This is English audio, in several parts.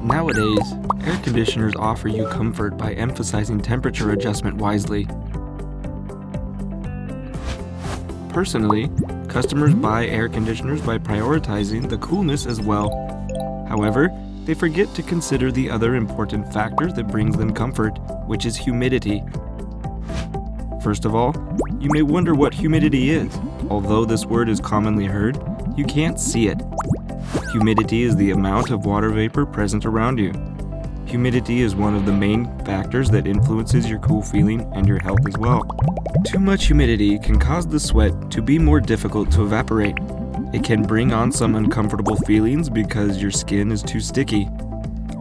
Nowadays, air conditioners offer you comfort by emphasizing temperature adjustment wisely. Personally, customers buy air conditioners by prioritizing the coolness as well. However, they forget to consider the other important factor that brings them comfort, which is humidity. First of all, you may wonder what humidity is. Although this word is commonly heard, you can't see it. Humidity is the amount of water vapor present around you. Humidity is one of the main factors that influences your cool feeling and your health as well. Too much humidity can cause the sweat to be more difficult to evaporate. It can bring on some uncomfortable feelings because your skin is too sticky.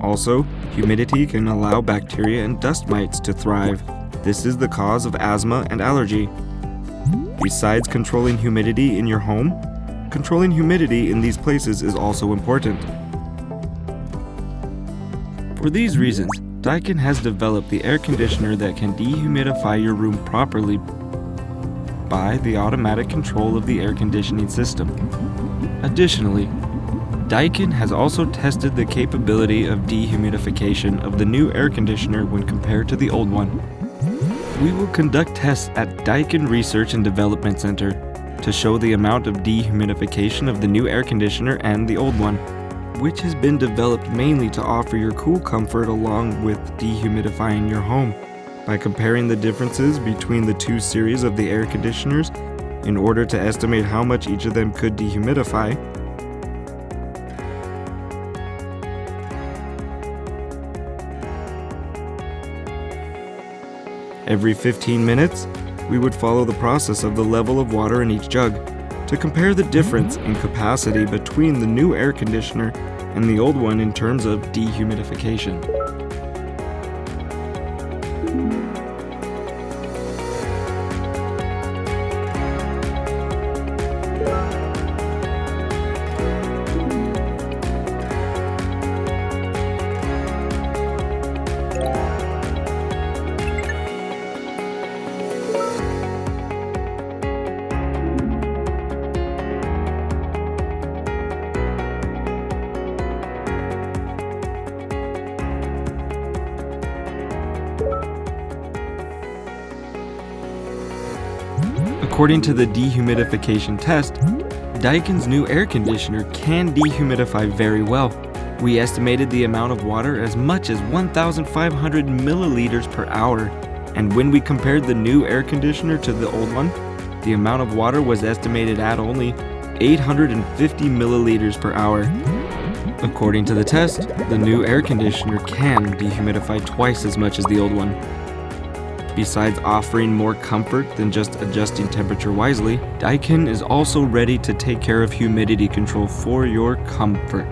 Also, humidity can allow bacteria and dust mites to thrive. This is the cause of asthma and allergy. Besides controlling humidity in your home, controlling humidity in these places is also important. For these reasons, Daikin has developed the air conditioner that can dehumidify your room properly by the automatic control of the air conditioning system. Additionally, Daikin has also tested the capability of dehumidification of the new air conditioner when compared to the old one. We will conduct tests at Daikin Research and Development Center to show the amount of dehumidification of the new air conditioner and the old one, which has been developed mainly to offer your cool comfort along with dehumidifying your home. By comparing the differences between the two series of the air conditioners in order to estimate how much each of them could dehumidify, every 15 minutes, we would follow the process of the level of water in each jug to compare the difference in capacity between the new air conditioner and the old one in terms of dehumidification. According to the dehumidification test, Daikin's new air conditioner can dehumidify very well. We estimated the amount of water as much as 1,500 milliliters per hour, and when we compared the new air conditioner to the old one, the amount of water was estimated at only 850 milliliters per hour. According to the test, the new air conditioner can dehumidify twice as much as the old one. Besides offering more comfort than just adjusting temperature wisely, Daikin is also ready to take care of humidity control for your comfort.